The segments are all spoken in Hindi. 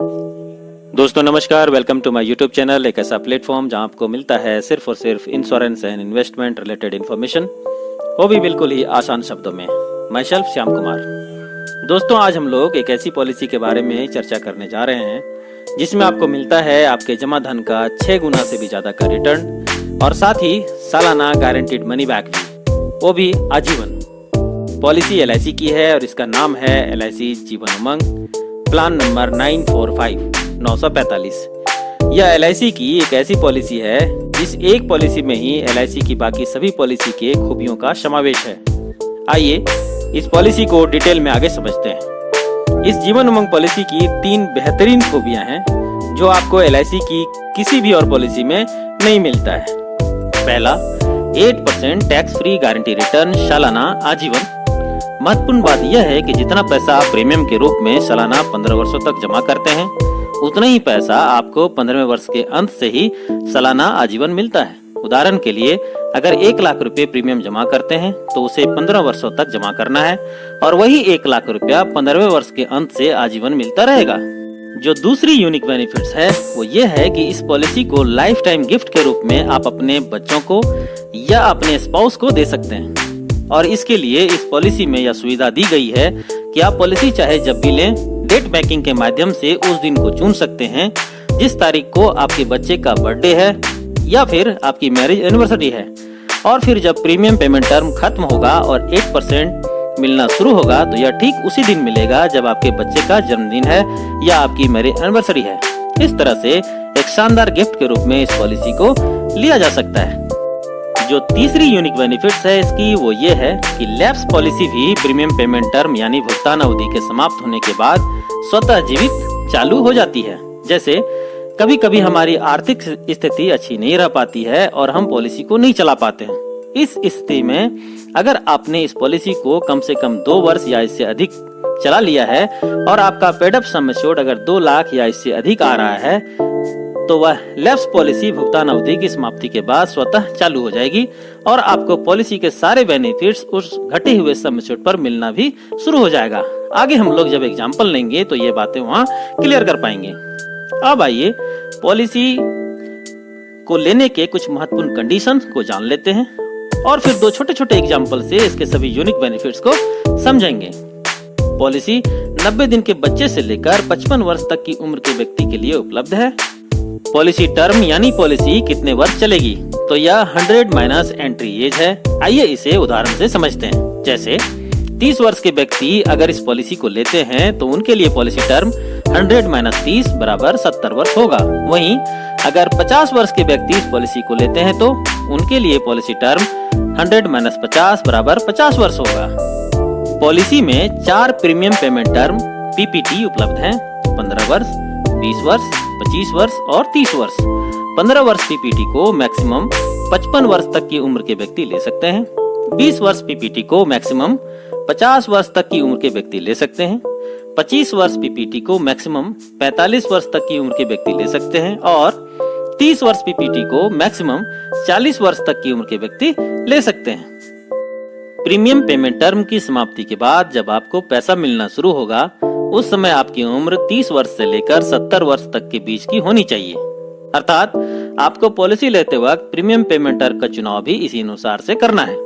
दोस्तों नमस्कार, welcome to my YouTube channel. एक ऐसा प्लेटफॉर्म जहां आपको मिलता है सिर्फ और सिर्फ insurance and investment related information, वो भी बिल्कुल ही आसान शब्दों में। मैं सेल्फ श्याम कुमार। दोस्तों आज हम लोग एक ऐसी पॉलिसी के बारे में चर्चा करने जा रहे हैं जिसमें आपको मिलता है आपके जमा धन का 6 गुना से भी ज्यादा का रिटर्न और साथ ही सालाना गारंटीड मनी बैक भी, वो भी आजीवन। पॉलिसी LIC की है और इसका नाम है LIC Jeevan Umang, plan number 945 यह LIC की एक ऐसी पॉलिसी है जिस एक पॉलिसी में ही LIC की बाकी सभी पॉलिसी के खूबियों का समावेश है। आइए इस पॉलिसी को डिटेल में आगे समझते हैं। इस जीवन उमंग पॉलिसी की 3 बेहतरीन खूबियां हैं जो आपको LIC की किसी भी और पॉलिसी में नहीं मिलता है। पहला, 8% टैक्स फ्री गारंटी रिटर्न सालाना आजीवन। महत्वपूर्ण बात यह है कि जितना पैसा आप प्रीमियम के रूप में सालाना 15 वर्षों तक जमा करते हैं, उतना ही पैसा आपको 15वें वर्ष के अंत से ही सालाना आजीवन मिलता है। उदाहरण के लिए, अगर 1 लाख रुपए प्रीमियम जमा करते हैं तो उसे 15 वर्षों तक जमा करना है और वही 1 लाख रुपया 15वें वर्ष के अंत से आजीवन मिलता रहेगा। जो दूसरी यूनिक बेनिफिट्स है वो ये है कि इस पॉलिसी को लाइफ टाइम गिफ्ट के रूप में आप अपने बच्चों को या अपने स्पाउस को दे सकते हैं। और इसके लिए इस पॉलिसी में यह सुविधा दी गई है कि आप पॉलिसी चाहे जब भी लें, नेट बैंकिंग के माध्यम से उस दिन को चुन सकते हैं जिस तारीख को आपके बच्चे का बर्थडे है या फिर आपकी मैरिज एनिवर्सरी है। और फिर जब प्रीमियम पेमेंट टर्म खत्म होगा और 8% मिलना शुरू होगा तो यह ठीक उसी दिन मिलेगा जब आपके बच्चे का जन्मदिन है या आपकी मैरिज एनिवर्सरी है। इस तरह से एक शानदार गिफ्ट के रूप में इस पॉलिसी को लिया जा सकता है। जो तीसरी यूनिक बेनिफिट्स है इसकी वो ये है कि लैप्स पॉलिसी भी प्रीमियम पेमेंट टर्म यानी भुगतान अवधि के समाप्त होने के बाद स्वतः जीवित चालू हो जाती है। जैसे कभी कभी हमारी आर्थिक स्थिति अच्छी नहीं रह पाती है और हम पॉलिसी को नहीं चला पाते हैं। इस स्थिति में अगर आपने इस पॉलिसी को कम से कम 2 वर्ष या इससे अधिक चला लिया है और आपका पेड अप सम एश्योर्ड अगर 2 लाख या इससे अधिक आ रहा है तो वह लैप्स पॉलिसी भुगतान अवधि की समाप्ति के बाद स्वतः चालू हो जाएगी और आपको पॉलिसी के सारे बेनिफिट्स उस घटे हुए सम एश्योर्ड पर मिलना भी शुरू हो जाएगा। आगे हम लोग जब एग्जांपल लेंगे तो ये बातें वहाँ क्लियर कर पाएंगे। अब आइए पॉलिसी को लेने के कुछ महत्वपूर्ण कंडीशन को जान लेते हैं और फिर 2 छोटे छोटे एग्जाम्पल से इसके सभी यूनिक बेनिफिट्स को समझेंगे। पॉलिसी 90 दिन के बच्चे से लेकर 55 वर्ष तक की उम्र के व्यक्ति के लिए उपलब्ध है। पॉलिसी टर्म यानी पॉलिसी कितने वर्ष चलेगी, तो यह 100 माइनस एंट्री एज है। आइए इसे उदाहरण से समझते हैं। जैसे 30 वर्ष के व्यक्ति अगर इस पॉलिसी को लेते हैं तो उनके लिए पॉलिसी टर्म 100 माइनस 30 बराबर 70 वर्ष होगा। वहीं अगर 50 वर्ष के व्यक्ति इस पॉलिसी को लेते हैं तो उनके लिए पॉलिसी टर्म 100 माइनस 50 बराबर 50 वर्ष होगा। पॉलिसी में 4 प्रीमियम पेमेंट टर्म PPT उपलब्ध हैं। 15 वर्ष, 20 वर्ष, 25 वर्ष और 30 वर्ष। 15 वर्ष PPT को मैक्सिमम 55 वर्ष तक की उम्र के व्यक्ति ले सकते हैं। 20 वर्ष PPT को मैक्सिमम 50 वर्ष तक की उम्र के व्यक्ति ले सकते हैं। 25 वर्ष PPT को मैक्सिमम 45 वर्ष तक की उम्र के व्यक्ति ले सकते हैं और 30 वर्ष PPT को मैक्सिमम 40 वर्ष तक की उम्र के व्यक्ति ले सकते हैं। प्रीमियम पेमेंट टर्म की समाप्ति के बाद जब आपको पैसा मिलना शुरू होगा उस समय आपकी उम्र 30 वर्ष से लेकर 70 वर्ष तक के बीच की होनी चाहिए। अर्थात आपको पॉलिसी लेते वक्त प्रीमियम पेमेंट टर्म का चुनाव भी इसी अनुसार से करना है।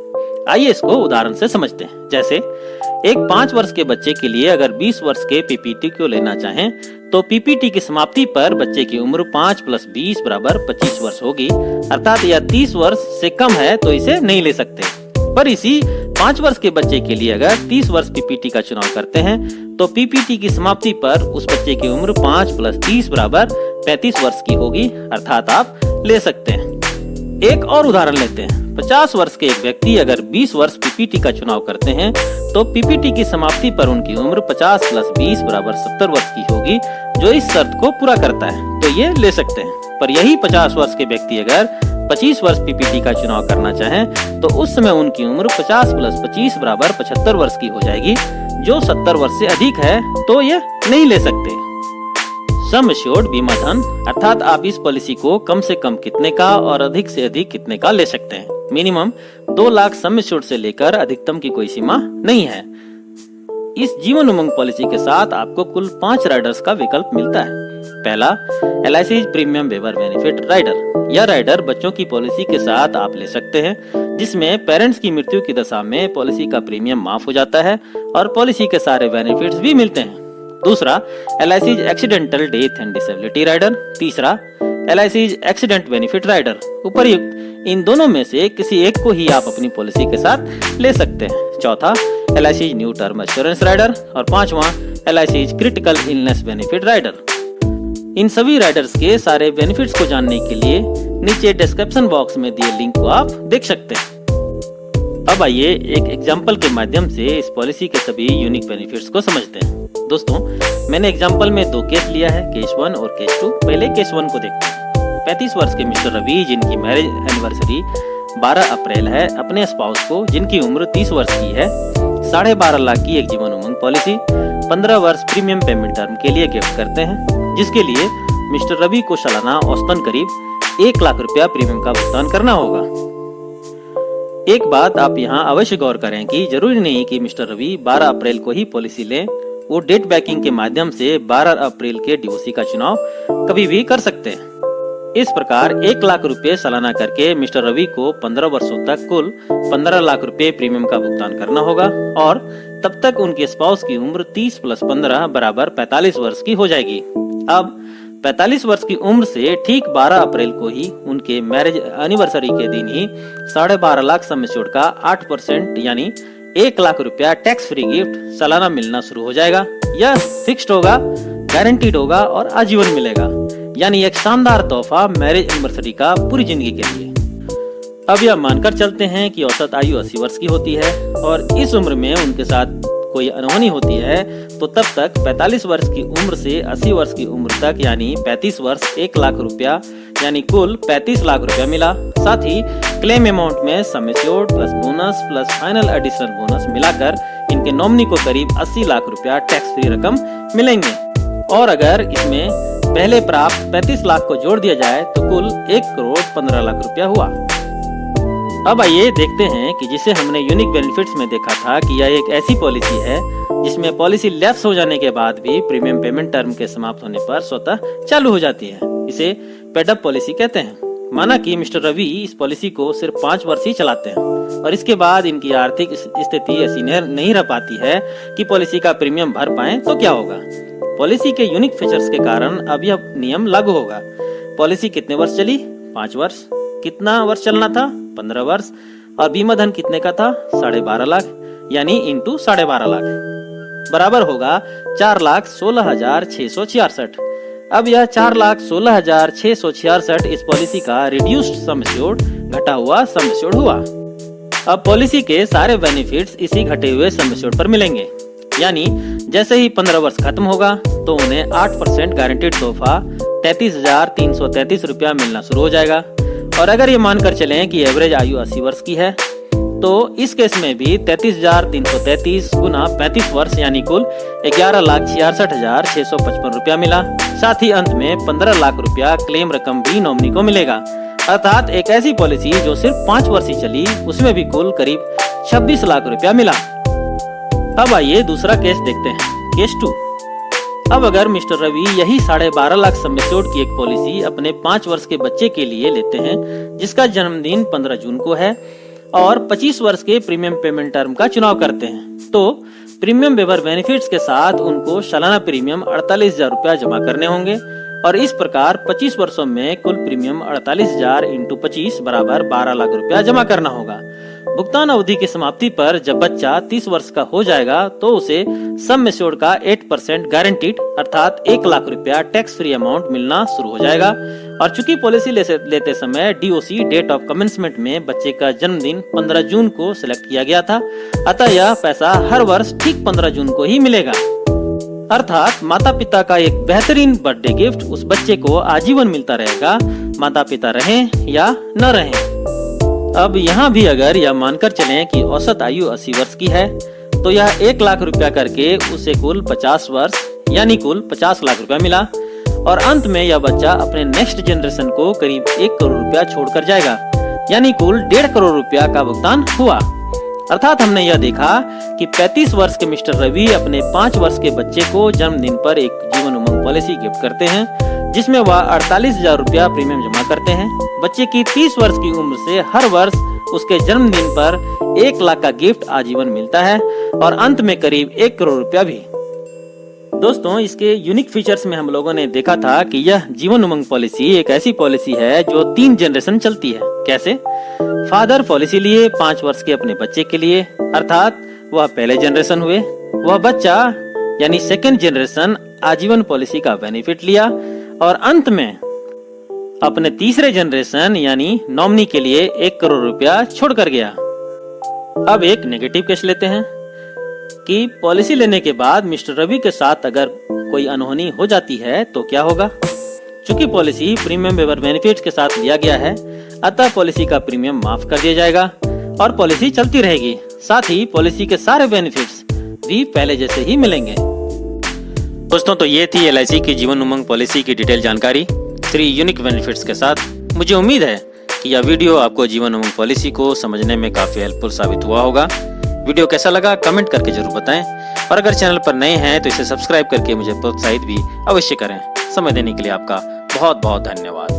आइए इसको उदाहरण से समझते हैं। जैसे एक 5 वर्ष के बच्चे के लिए अगर 20 वर्ष के PPT को लेना चाहें तो PPT की समाप्ति पर बच्चे की उम्र 5 + 20 बराबर 25 वर्ष होगी। अर्थात यह 30 वर्ष से कम है तो इसे नहीं ले सकते। पर इसी 5 वर्ष के बच्चे के लिए अगर 30 वर्ष PPT का चुनाव करते हैं तो PPT की समाप्ति पर उस बच्चे की उम्र 5 + 30 बराबर 35 वर्ष की होगी। अर्थात आप ले सकते हैं। एक और उदाहरण लेते हैं। 50 वर्ष के एक व्यक्ति अगर 20 वर्ष PPT का चुनाव करते हैं तो PPT की समाप्ति पर उनकी उम्र 50 + 20 बराबर 70 वर्ष की होगी, जो इस शर्त को पूरा करता है, तो ये ले सकते हैं। पर यही 50 वर्ष के व्यक्ति अगर 25 वर्ष PPT का चुनाव करना चाहें तो उस समय उनकी उम्र 50 + 25 बराबर 75 वर्ष की हो जाएगी, जो 70 वर्ष से अधिक है, तो ये नहीं ले सकते। सम एश्योर्ड बीमा धन, अर्थात आप इस पॉलिसी को कम से कम कितने का और अधिक से अधिक कितने का ले सकते हैं। मिनिमम 2 लाख सम एश्योर्ड से लेकर अधिकतम की कोई सीमा नहीं है। इस जीवन उमंग पॉलिसी के साथ आपको कुल 5 राइडर्स का विकल्प मिलता है। पहला, LIC premium waiver benefit rider. यह राइडर बच्चों की पॉलिसी के साथ आप ले सकते हैं, जिसमें पेरेंट्स की मृत्यु की दशा में पॉलिसी का प्रीमियम माफ हो जाता है और पॉलिसी के सारे बेनिफिट्स भी मिलते हैं। दूसरा, LIC accidental death and disability rider. तीसरा, LIC एक्सीडेंट बेनिफिट राइडर। उपर्युक्त इन दोनों में से किसी एक को ही आप अपनी पॉलिसी के साथ ले सकते हैं। चौथा, LIC new term assurance rider. और पांचवा, LIC critical illness benefit rider. इन सभी राइडर्स के सारे बेनिफिट्स को जानने के लिए नीचे डिस्क्रिप्शन बॉक्स में दिए लिंक को आप देख सकते हैं। अब आइए एक एग्जाम्पल के माध्यम से इस पॉलिसी के सभी यूनिक बेनिफिट्स को समझते हैं। दोस्तों, मैंने एग्जाम्पल में 2 केस लिया है, केस 1 और केस 2। पहले केस 1 को देखते हैं। 35 वर्ष के मिस्टर रवि, जिनकी मैरिज एनिवर्सरी 12 अप्रैल है, अपने स्पाउस को, जिनकी उम्र 30 वर्ष की है, 12.5 लाख की एक जीवन उमंग पॉलिसी 15 वर्ष प्रीमियम पेमेंट टर्म के लिए गिफ्ट करते हैं, जिसके लिए मिस्टर रवि को सालाना औसतन करीब 1 लाख रुपया प्रीमियम का भुगतान करना होगा। एक बात आप यहाँ अवश्य गौर करें कि जरूरी नहीं कि मिस्टर रवि 12 अप्रैल को ही पॉलिसी लें। वो डेट बैकिंग के माध्यम से 12 अप्रैल के DOC का चुनाव कभी भी कर सकते हैं। इस प्रकार 1 लाख रुपए सालाना करके मिस्टर रवि को 15 वर्षों तक कुल 15 लाख रुपए प्रीमियम का भुगतान करना होगा और तब तक उनके स्पाउस की उम्र 30 + 15 बराबर 45 वर्ष की हो जाएगी। अब 45 वर्ष की उम्र से ठीक 12 अप्रैल को ही उनके मैरिज एनिवर्सरी के दिन ही 12.5 लाख सम एश्योर्ड का 8% यानी 1 लाख रुपया टैक्स फ्री गिफ्ट सालाना मिलना शुरू हो जाएगा। यह फिक्स्ड होगा, गारंटीड होगा और आजीवन मिलेगा, यानी एक शानदार तोहफा मैरिज एनिवर्सरी का पूरी जिंदगी के लिए। अब यह मानकर चलते हैं कि औसत आयु 80 वर्ष की होती है और इस उम्र में उनके साथ कोई अनहोनी होती है तो तब तक 45 वर्ष की उम्र से 80 वर्ष की उम्र तक यानी 35 वर्ष 1 लाख रुपया यानी कुल 35 लाख रुपया मिला। साथ ही क्लेम अमाउंट में sum assured plus bonus plus final additional bonus मिलाकर इनके नॉमिनी को करीब 80 लाख रुपया टैक्स फ्री रकम मिलेंगे। और अगर इसमें पहले प्राप्त 35 लाख को जोड़ दिया जाए तो कुल 1 करोड़ 15 लाख रुपया हुआ। अब आइए देखते हैं कि जिसे हमने यूनिक बेनिफिट्स में देखा था कि यह एक ऐसी पॉलिसी है जिसमें पॉलिसी लैप्स हो जाने के बाद भी प्रीमियम पेमेंट टर्म के समाप्त होने पर स्वतः चालू हो जाती है। इसे पेड अप पॉलिसी कहते हैं। माना कि मिस्टर रवि इस पॉलिसी को सिर्फ 5 वर्ष ही चलाते हैं और इसके बाद इनकी आर्थिक स्थिति ऐसी नहीं रह पाती है कि पॉलिसी का प्रीमियम भर पाए तो क्या होगा। पॉलिसी के यूनिक फीचर्स के कारण अब यह नियम लागू होगा। पॉलिसी कितने वर्ष चली? 5 वर्ष। कितना वर्ष चलना था? 15 वर्ष। और बीमा धन कितने का था? 12.5 लाख यानी इंटू 12.5 लाख बराबर होगा 4,16,666। अब यह 4,16,666 इस पॉलिसी का रिड्यूस्ड सम एश्योर्ड घटा हुआ सम एश्योर्ड हुआ। अब पॉलिसी के सारे बेनिफिट्स इसी घटे हुए सम एश्योर्ड पर मिलेंगे, यानी जैसे ही 15 वर्ष खत्म होगा तो उन्हें 8% गारंटीड तोहफा 33,333 रुपया मिलना शुरू हो जाएगा। और अगर ये मानकर चलें कि एवरेज आयु 80 वर्ष की है तो इस केस में भी 33,333 गुना 35 वर्ष यानी कुल 11,66,655 रुपया मिला। साथ ही अंत में 15 लाख रुपया क्लेम रकम भी नॉमिनी को मिलेगा। अर्थात एक ऐसी पॉलिसी जो सिर्फ 5 वर्ष ही चली उसमें भी कुल करीब 26 लाख रुपया मिला। अब आइए दूसरा केस देखते हैं, केस 2। अब अगर मिस्टर रवि यही 12.5 लाख सम एश्योर्ड की एक पॉलिसी अपने 5 वर्ष के बच्चे के लिए लेते हैं जिसका जन्मदिन 15 जून को है और 25 वर्ष के प्रीमियम पेमेंट टर्म का चुनाव करते हैं तो प्रीमियम वेवर बेनिफिट्स के साथ उनको सालाना प्रीमियम 48,000 रुपया जमा करने होंगे और इस प्रकार 25 वर्षों में कुल प्रीमियम 48,000 × 25 बराबर 12 लाख रुपया जमा करना होगा। भुगतान अवधि की समाप्ति पर जब बच्चा 30 वर्ष का हो जाएगा तो उसे सम एश्योर्ड का 8% गारंटीड अर्थात 1 लाख रुपया टैक्स फ्री अमाउंट मिलना शुरू हो जाएगा। और चूंकि पॉलिसी लेते समय DOC डेट ऑफ कमेंसमेंट में बच्चे का जन्मदिन 15 जून को सिलेक्ट किया गया था, अतः यह पैसा हर वर्ष ठीक 15 जून को ही मिलेगा। अर्थात माता पिता का एक बेहतरीन बर्थडे गिफ्ट उस बच्चे को आजीवन मिलता रहेगा, माता पिता रहें या न रहें। अब यहाँ भी अगर यह मानकर चलें कि औसत आयु 80 वर्ष की है तो यह 1 लाख रुपया करके उसे कुल 50 वर्ष यानी कुल 50 लाख रुपया मिला और अंत में यह बच्चा अपने नेक्स्ट जनरेशन को करीब 1 करोड़ रुपया छोड़कर जाएगा, यानी कुल 1.5 करोड़ रुपया का भुगतान हुआ। अर्थात हमने यह देखा कि 35 वर्ष के मिस्टर रवि अपने 5 वर्ष के बच्चे को जन्मदिन पर एक जीवन उमंग पॉलिसी गिफ्ट करते हैं, जिसमें वह 48,000 रुपया प्रीमियम जमा करते हैं। बच्चे की 30 वर्ष की उम्र से हर वर्ष उसके जन्मदिन पर 1 लाख का गिफ्ट आजीवन मिलता है और अंत में करीब 1 करोड़ रुपया भी। दोस्तों, इसके यूनिक फीचर्स में हम लोगों ने देखा था कि यह जीवन उमंग पॉलिसी एक ऐसी पॉलिसी है जो 3 जनरेशन चलती है। कैसे? फादर पॉलिसी लिए 5 वर्ष के अपने बच्चे के लिए, अर्थात वह पहले जनरेशन हुए। वह बच्चा यानी सेकंड जनरेशन आजीवन पॉलिसी का बेनिफिट लिया और अंत में अपने तीसरे जनरेशन यानी नॉमिनी के लिए 1 करोड़ रुपया छोड़कर गया। अब एक नेगेटिव केस लेते हैं कि पॉलिसी लेने के बाद मिस्टर रवि के साथ अगर कोई अनहोनी हो जाती है तो क्या होगा। चूंकि पॉलिसी प्रीमियम वेवर बेनिफिट्स के साथ लिया गया है, अतः पॉलिसी का प्रीमियम माफ कर दिया जाएगा और पॉलिसी चलती रहेगी। साथ ही पॉलिसी के सारे बेनिफिट्स भी पहले जैसे ही मिलेंगे। दोस्तों, तो ये थी LIC की जीवन उमंग पॉलिसी की डिटेल जानकारी 3 यूनिक बेनिफिट्स के साथ। मुझे उम्मीद है कि यह वीडियो आपको जीवन उमंग पॉलिसी को समझने में काफी हेल्पफुल साबित हुआ होगा। वीडियो कैसा लगा कमेंट करके जरूर बताएं और अगर चैनल पर नए हैं तो इसे सब्सक्राइब करके मुझे प्रोत्साहित भी अवश्य करें। समय देने के लिए आपका बहुत बहुत धन्यवाद।